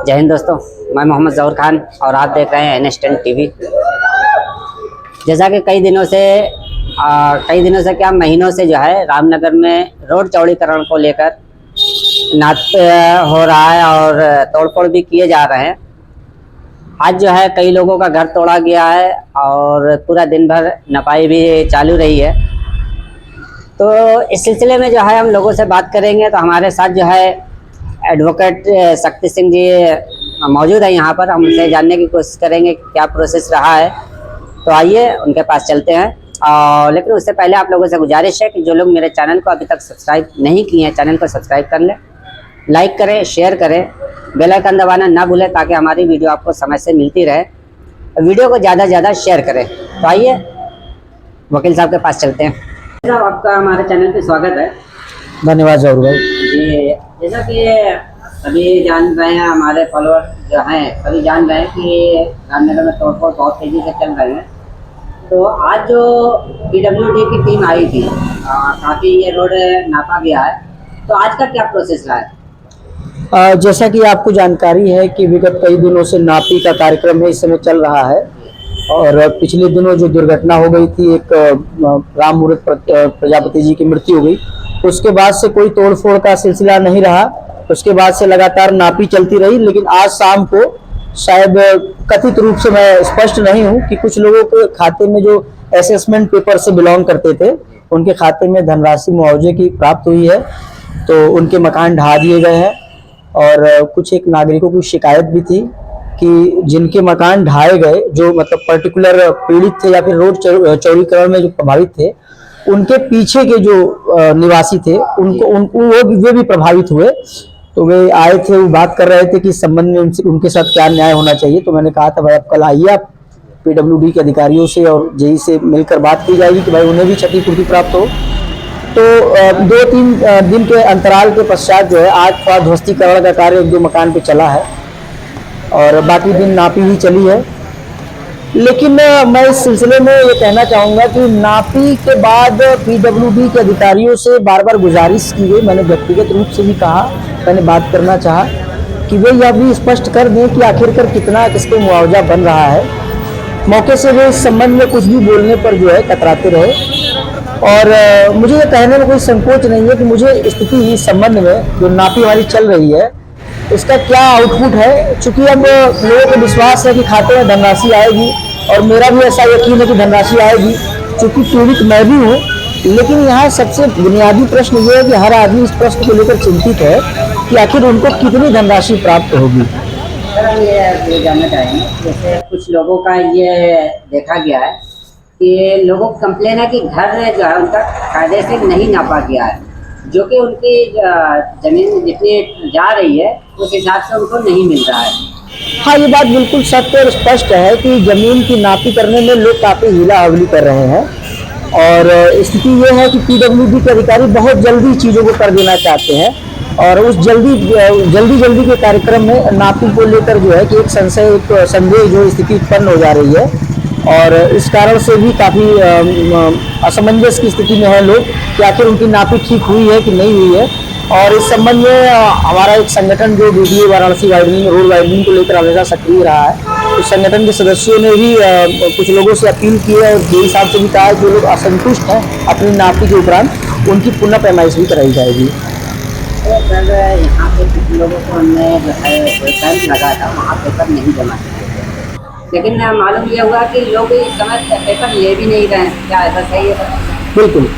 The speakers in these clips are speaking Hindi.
जय हिंद दोस्तों, मैं मोहम्मद ज़हूर खान और आप देख रहे हैं NS10 टीवी। जैसा कि कई दिनों से क्या महीनों से जो है रामनगर में रोड चौड़ीकरण को लेकर नाट हो रहा है और तोड़फोड़ भी किए जा रहे हैं। आज जो है कई लोगों का घर तोड़ा गया है और पूरा दिन भर नपाई भी चालू रही है। तो इस सिलसिले में जो है हम लोगों से बात करेंगे। तो हमारे साथ जो है एडवोकेट शक्ति सिंह जी मौजूद है यहाँ पर। हम उनसे जानने की कोशिश करेंगे कि क्या प्रोसेस रहा है। तो आइए उनके पास चलते हैं। लेकिन उससे पहले आप लोगों से गुजारिश है कि जो लोग मेरे चैनल को अभी तक सब्सक्राइब नहीं किए हैं, चैनल को सब्सक्राइब कर लें, लाइक करें, शेयर करें, बेल आइकन दबाना ना भूलें ताकि हमारी वीडियो आपको समय से मिलती रहे। वीडियो को ज़्यादा से ज़्यादा शेयर करें। तो आइए वकील साहब के पास चलते हैं। साहब, आपका हमारे चैनल पे स्वागत है। धन्यवाद जरूर भाई जी, जैसा कि सभी जान रहे हैं, हमारे फॉलोअर जो हैं सभी जान रहे हैं कि रामनगर में तोड़फोड़ बहुत तेज़ी से चल रहे हैं। तो आज जो PWD की टीम आई थी, काफ़ी ये रोड नापा गया है। तो आज का क्या प्रोसेस रहा है? जैसा कि आपको जानकारी है कि विगत कई दिनों से नापी का कार्यक्रम है, इस समय चल रहा है। और पिछले दिनों जो दुर्घटना हो गई थी, एक राम मूर्त प्रजापति जी की मृत्यु हो गई, उसके बाद से कोई तोड़फोड़ का सिलसिला नहीं रहा। उसके बाद से लगातार नापी चलती रही। लेकिन आज शाम को शायद कथित रूप से, मैं स्पष्ट नहीं हूं, कि कुछ लोगों के खाते में जो असेसमेंट पेपर से बिलोंग करते थे, उनके खाते में धनराशि मुआवजे की प्राप्त हुई है। तो उनके मकान ढहा दिए गए हैं। और कुछ एक नागरिकों की शिकायत भी थी कि जिनके मकान ढहाए गए, जो मतलब पर्टिकुलर पीड़ित थे या फिर रोड चौड़ीकरण में जो प्रभावित थे, उनके पीछे के जो निवासी थे वे भी प्रभावित हुए। तो वे आए थे, वो बात कर रहे थे कि इस संबंध में उनके साथ क्या न्याय होना चाहिए। तो मैंने कहा था भाई आप कल आइए, आप PWD के अधिकारियों से और JE से मिलकर बात की जाएगी कि भाई उन्हें भी क्षतिपूर्ति प्राप्त हो। तो 2-3 दिन के अंतराल के पश्चात जो है आज थोड़ा ध्वस्तीकरण का कार्य 1-2 मकान पे चला है और बाकी दिन नापी ही चली है। लेकिन मैं इस सिलसिले में ये कहना चाहूँगा कि नापी के बाद PWD के अधिकारियों से बार बार गुजारिश की गई। मैंने व्यक्तिगत रूप से भी कहा, मैंने बात करना चाहा कि वे यह भी स्पष्ट कर दें कि आखिरकार कितना किसको मुआवजा बन रहा है। मौके से वे इस संबंध में कुछ भी बोलने पर जो है कतराते रहे। और मुझे ये कहने में कोई संकोच नहीं है कि मुझे स्थिति इस संबंध में जो नापी हमारी चल रही है, इसका क्या आउटपुट है। चूंकि अब लोगों को विश्वास है कि खाते में धनराशि आएगी, और मेरा भी ऐसा यकीन है कि धनराशि आएगी, चूंकि पीड़ित मैं भी हूँ। लेकिन यहाँ सबसे बुनियादी प्रश्न ये है कि हर आदमी इस प्रश्न को लेकर चिंतित है कि आखिर उनको कितनी धनराशि प्राप्त होगी। सर, हम ये जानना चाहेंगे, जैसे कुछ लोगों का ये देखा गया है कि लोगों को कंप्लेन है कि घर जो है उनका कायदे से नहीं नापा गया है, जो कि उनकी जमीन जितनी जा रही है उस हिसाब से उनको नहीं मिल रहा है। हाँ, ये बात बिल्कुल सत्य और स्पष्ट है कि जमीन की नापी करने में लोग काफ़ी हीला हवली कर रहे हैं। और स्थिति ये है कि PWD के अधिकारी बहुत जल्दी चीज़ों को कर देना चाहते हैं। और उस जल्दी के कार्यक्रम में नापी को लेकर जो है कि एक संदेह जो स्थिति उत्पन्न हो जा रही है। और इस कारण से भी काफ़ी असमंजस की स्थिति में है लोग कि आखिर उनकी नापी ठीक हुई है कि नहीं हुई है। और इस संबंध में हमारा एक संगठन जो BDA Varanasi widening road widening को लेकर हमेशा सक्रिय रहा है, उस संगठन के सदस्यों ने भी कुछ लोगों से अपील की है और JE साहब से भी कहा है जो लोग असंतुष्ट हैं अपनी नापी के उपरांत, उनकी पुनः पैमाइश भी कराई जाएगी। तो सर, यहाँ पे कुछ लोगों को हमने जो है कैंप लगा था, वहाँ पेपर नहीं जमा किए, लेकिन मालूम यह हुआ कि लोग इस समय पेपर ले भी नहीं रहे हैं। क्या ऐसा सही है? बिल्कुल,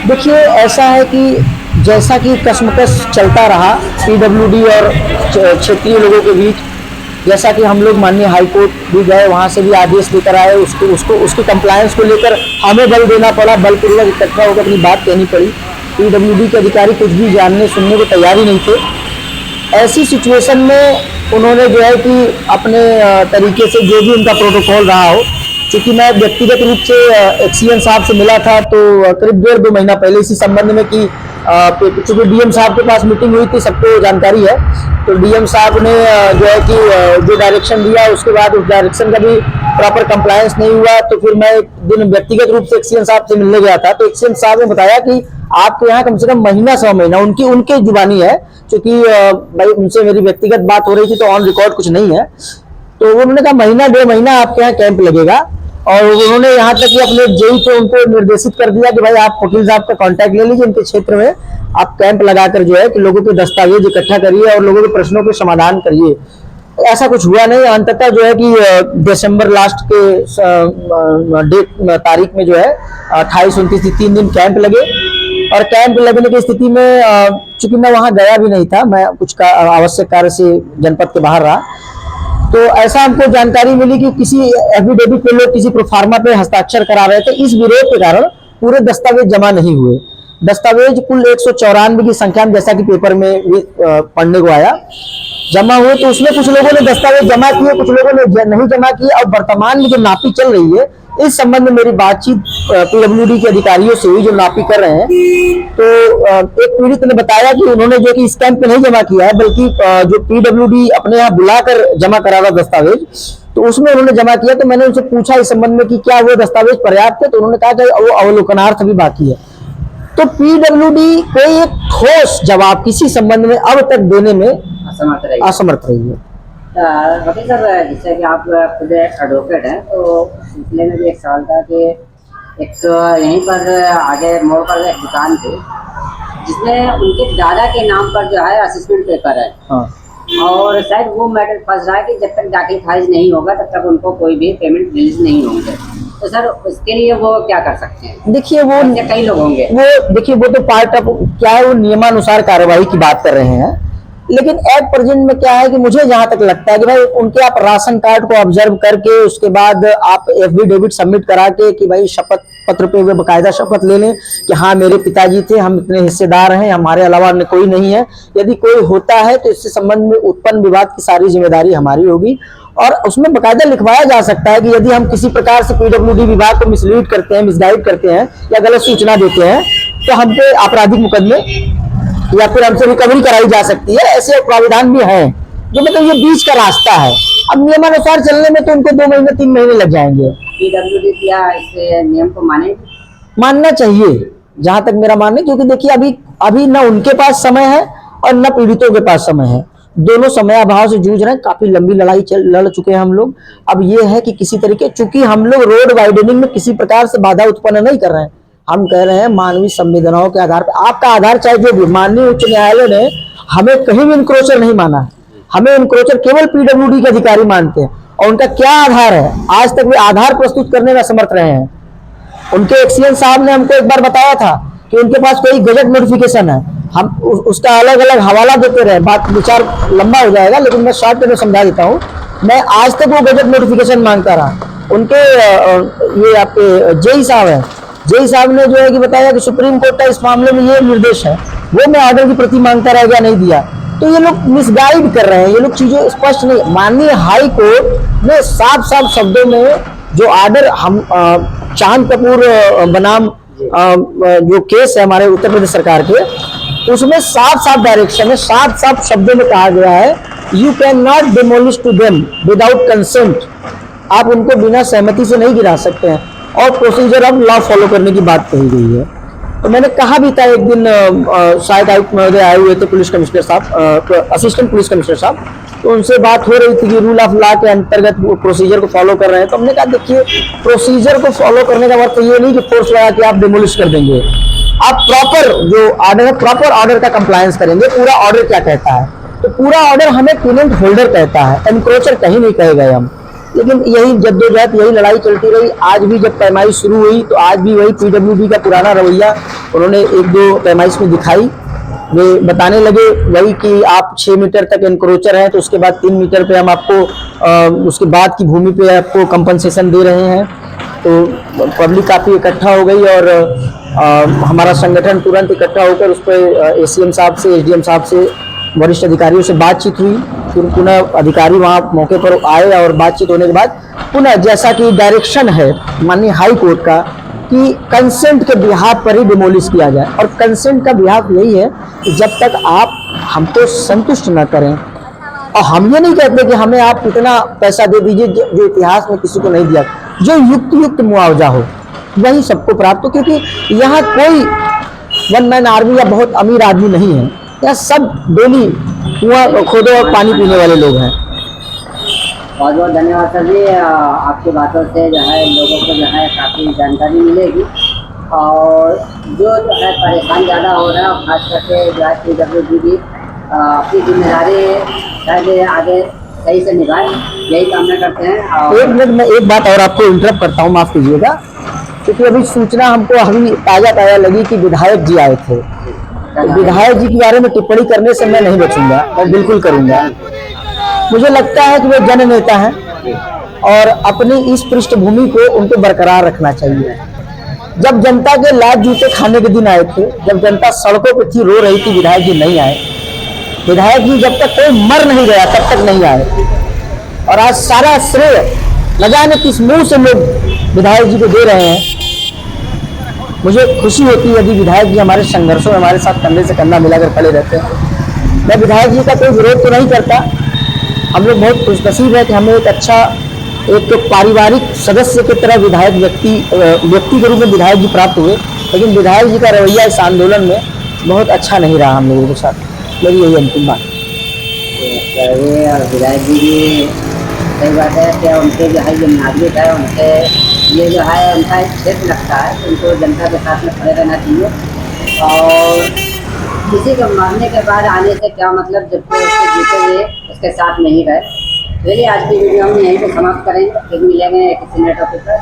देखिए ऐसा है कि जैसा कि कशमकश चलता रहा PWD और क्षेत्रीय लोगों के बीच, जैसा कि हम लोग माननीय हाईकोर्ट भी गए, वहाँ से भी आदेश लेकर आए, उसके कंप्लायंस को लेकर हमें बल देना पड़ा, बलपूर्वक इकट्ठा होकर अपनी बात कहनी पड़ी। PWD के अधिकारी कुछ भी जानने सुनने को तैयार ही नहीं थे। ऐसी सिचुएशन में उन्होंने जो है कि अपने तरीके से जो भी उनका प्रोटोकॉल रहा हो, क्योंकि मैं व्यक्तिगत रूप से एक्सीएन साहब से मिला था तो करीब 1.5-2 महीना पहले इसी संबंध में कि चूँकि DM साहब के पास मीटिंग हुई थी, सबको जानकारी है। तो DM साहब ने जो है कि जो डायरेक्शन दिया, उसके बाद उस डायरेक्शन का भी प्रॉपर कंप्लायंस नहीं हुआ। तो फिर मैं एक दिन व्यक्तिगत रूप से एक्सीएन साहब से मिलने गया था। तो एक्सीएन साहब ने बताया कि आपके यहाँ कम से कम महीना 100 महीना, उनके जुबानी है, क्योंकि भाई उनसे मेरी व्यक्तिगत बात हो रही थी तो ऑन रिकॉर्ड कुछ नहीं है। तो उन्होंने कहा महीना 2 महीना आपके यहाँ कैंप लगेगा, और उन्होंने यहाँ तक कि अपने जेई थे उनको निर्देशित कर दिया कि भाई आप वकील साहब का कांटेक्ट ले लीजिए, इनके क्षेत्र में आप कैंप लगाकर जो है कि लोगों के दस्तावेज इकट्ठा करिए और लोगों के प्रश्नों के समाधान करिए। ऐसा कुछ हुआ नहीं। अंततः जो है कि दिसंबर लास्ट के तारीख में जो है 28-29 3 दिन कैंप लगे, और कैंप लगने की स्थिति में चूंकि मैं वहां गया भी नहीं था, मैं कुछ आवश्यक कार्य से जनपद के बाहर रहा, तो ऐसा हमको जानकारी मिली कि किसी एफिडेविट पे लोग किसी प्रोफार्मा पे हस्ताक्षर करा रहे थे। इस विरोध के कारण पूरे दस्तावेज जमा नहीं हुए। दस्तावेज कुल 194 की संख्या में, जैसा कि पेपर में भी पढ़ने को आया, जमा हुए। तो उसमें कुछ लोगों ने दस्तावेज जमा किए, कुछ लोगों ने नहीं जमा किए। और वर्तमान में जो नापी चल रही है, इस संबंध में मेरी बातचीत पीडब्ल्यूडी के अधिकारियों से हुई जो नापी कर रहे हैं। तो एक पीड़ित ने बताया कि उन्होंने जो कि इस कैंप पे नहीं जमा किया है, बल्कि जो पीडब्ल्यूडी अपने यहाँ बुलाकर जमा करा रहा दस्तावेज, तो उसमें उन्होंने जमा किया। तो मैंने उनसे पूछा इस संबंध में कि क्या वो दस्तावेज पर्याप्त है, तो उन्होंने कहा कि वो अवलोकनार्थ भी बाकी है। तो पीडब्ल्यूडी कोई एक ठोस जवाब किसी संबंध में अब तक देने में असमर्थ रही है। वकील साहब, जैसे कि आप खुद एडवोकेट हैं, तो सिलसिले में भी एक सवाल था कि एक यहीं पर आगे मोड़ पर एक दुकान थी जिसमें उनके दादा के नाम पर जो है असेसमेंट पेपर है। हाँ। और शायद वो मैटर फंस रहा है कि जब तक दाखिल खारिज नहीं होगा तब तक उनको कोई भी पेमेंट रिलीज नहीं होंगे। तो सर उसके लिए वो क्या कर सकते हैं? देखिए वो कई लोग होंगे, वो तो पार्ट ऑफ क्या है, वो नियमानुसार कार्यवाही की बात कर रहे हैं। लेकिन एट प्रेजेंट में क्या है कि मुझे जहां तक लगता है कि भाई उनके आप राशन कार्ड को ऑब्जर्व करके उसके बाद आप एफिडेविट सबमिट करा के कि भाई शपथ पत्र पे वे बकायदा शपथ ले लें कि हाँ मेरे पिताजी थे, हम इतने हिस्सेदार हैं, हमारे अलावा अन्य कोई नहीं है। यदि कोई होता है तो इससे संबंध में उत्पन्न विवाद की सारी जिम्मेदारी हमारी होगी, और उसमें बकायदा लिखवाया जा सकता है कि यदि हम किसी प्रकार से पीडब्ल्यूडी विभाग को मिसलीड करते हैं, मिसगाइड करते हैं या गलत सूचना देते हैं, तो हम पे आपराधिक मुकदमे या फिर हमसे रिकवरी कराई जा सकती है। ऐसे प्राविधान भी हैं, जो मतलब ये बीच का रास्ता है। अब नियमानुसार चलने में तो उनको 2 महीने 3 महीने लग जाएंगे। पीडब्ल्यूडी क्या इस नियम को मानना चाहिए, जहां तक मेरा मानना है, क्योंकि देखिए अभी न उनके पास समय है और न पीड़ितों के पास समय है। दोनों समय अभाव से जूझ रहे हैं। काफी लंबी लड़ाई लड़ चुके हैं हम लोग। अब ये है कि किसी तरीके, चूंकि हम लोग रोड वाइडनिंग में किसी प्रकार से बाधा उत्पन्न नहीं कर रहे हैं, हम कह रहे हैं मानवीय संवेदनाओं के आधार पर, आपका आधार चाहे जो भी, माननीय उच्च न्यायालय ने हमें कहीं भी इंक्रोचर नहीं माना है। हमें इंक्रोचर केवल पीडब्ल्यूडी के अधिकारी मानते हैं, और उनका क्या आधार है, आज तक वे आधार प्रस्तुत करने में असमर्थ रहे हैं। उनके एक्सीएन साहब ने हमको एक बार बताया था कि उनके पास कोई गजट नोटिफिकेशन है, हम उसका अलग अलग हवाला देते रहे। बात विचार लंबा हो जाएगा, लेकिन मैं शॉर्ट में समझा देता हूँ। मैं आज तक वो गजट नोटिफिकेशन मांगता रहा। उनके ये आपके जेई साहब है, जेई साहब ने जो है कि बताया कि सुप्रीम कोर्ट का इस मामले में ये निर्देश है, वो मैं ऑर्डर की प्रति मांगता रह गया, नहीं दिया। तो ये लोग मिसगाइड कर रहे हैं, ये लोग चीजें स्पष्ट नहीं। माननीय हाई कोर्ट ने साफ साफ शब्दों में जो ऑर्डर हम चांद कपूर बनाम जो केस है हमारे उत्तर प्रदेश सरकार के, उसमें साफ साफ डायरेक्शन है, साफ साफ शब्दों में कहा गया है, you can not demolish to them without consent. आप उनको बिना सहमति से नहीं गिरा सकते हैं, और प्रोसीजर ऑफ लॉ फॉलो करने की बात कही गई है। तो मैंने कहा भी था एक दिन, शायद आयुक्त महोदय आए हुए थे, पुलिस कमिश्नर साहब, असिस्टेंट पुलिस कमिश्नर साहब, तो उनसे बात हो रही थी कि रूल ऑफ लॉ के अंतर्गत वो प्रोसीजर को फॉलो कर रहे हैं। तो हमने कहा देखिए, प्रोसीजर को फॉलो करने का मतलब ये नहीं कि फोर्स लगा के आप डिमोलिश कर देंगे। आप प्रॉपर जो ऑर्डर है, प्रॉपर ऑर्डर का कंप्लायंस करेंगे। पूरा ऑर्डर क्या कहता है, तो पूरा ऑर्डर हमें टेनेंट होल्डर कहता है, एनक्रोचर कहीं नहीं कहे गए हम। लेकिन यही जद्दोजहद, यही लड़ाई चलती रही। आज भी जब पैमाइश शुरू हुई तो आज भी वही पीडब्ल्यूडी का पुराना रवैया उन्होंने 1-2 पैमाइश में दिखाई। वे बताने लगे वही कि आप 6 मीटर तक एनक्रोचर हैं, तो उसके बाद 3 मीटर पे हम आपको उसके बाद की भूमि पे आपको कंपनसेशन दे रहे हैं। तो पब्लिक काफ़ी इकट्ठा हो गई, और हमारा संगठन तुरंत इकट्ठा होकर उस पर एसीएम साहब से, एसडीएम साहब से, वरिष्ठ अधिकारियों से बातचीत हुई। फिर पुनः अधिकारी वहाँ मौके पर आए, और बातचीत होने के बाद पुनः जैसा कि डायरेक्शन है माननीय हाई कोर्ट का कि कंसेंट के बिहाफ पर ही डिमोलिश किया जाए। और कंसेंट का बिहाफ यही है कि जब तक आप हमको संतुष्ट न करें, और हम ये नहीं कहते कि हमें आप इतना पैसा दे दीजिए जो इतिहास में किसी को नहीं दिया, जो युक्त मुआवजा हो वही सबको प्राप्त हो। क्योंकि यहाँ कोई वन मैन आर्मी या बहुत अमीर आदमी नहीं है। यहाँ सब डेली कुआं खोदो और पानी पीने वाले लोग हैं। बहुत बहुत धन्यवाद सर जी। आपकी बातों से जो है लोगों को जो है काफ़ी जानकारी मिलेगी, और जो है परेशान ज़्यादा हो रहा है, खास करके जो है PWD भी अपनी जिम्मेदारी शायद आगे सही से निभाए, यही कामना करते हैं। और एक मिनट में एक बात और आपको इंटरप्ट करता हूँ, माफ कीजिएगा, क्योंकि अभी सूचना हमको अभी ताज़ा लगी कि विधायक जी आए थे। तो विधायक जी के बारे में टिप्पणी करने से मैं नहीं बचूंगा, मैं बिल्कुल करूंगा। मुझे लगता है कि वे जन नेता हैं और अपनी इस पृष्ठभूमि को उनको बरकरार रखना चाहिए। जब जनता के लात जूते खाने के दिन आए थे, जब जनता सड़कों पर थी, रो रही थी, विधायक जी नहीं आए। विधायक जी जब तक कोई मर नहीं गया तब तक नहीं आए, और आज सारा श्रेय न जाने किस मुंह से लोग विधायक जी को दे रहे हैं। मुझे खुशी होती है यदि विधायक जी हमारे संघर्षों में हमारे साथ कंधे से कंधा मिलाकर खड़े रहते हैं। मैं विधायक जी का कोई विरोध तो नहीं करता, हम लोग बहुत खुशनसीब है कि हमें एक अच्छा एक तो पारिवारिक सदस्य की तरह विधायक व्यक्ति के रूप में विधायक जी प्राप्त हुए, लेकिन विधायक जी का रवैया इस आंदोलन में बहुत अच्छा नहीं रहा हम लोगों के साथ। मेरी यही अंतिम बात। और विधायक जी भी सही बात है कि उनके जो है जो नागरिक है, उनके ये जो है उनका एक क्षेत्र लगता है, उनको जनता के साथ में खड़े रहना चाहिए। और किसी को मारने के बाद आने से क्या मतलब, जबकि उसके जीते हुए उसके साथ नहीं रहे। चलिए आज की वीडियो हम यहीं पे समाप्त करेंगे, फिर मिलेंगे किसी नए टॉपिक पर।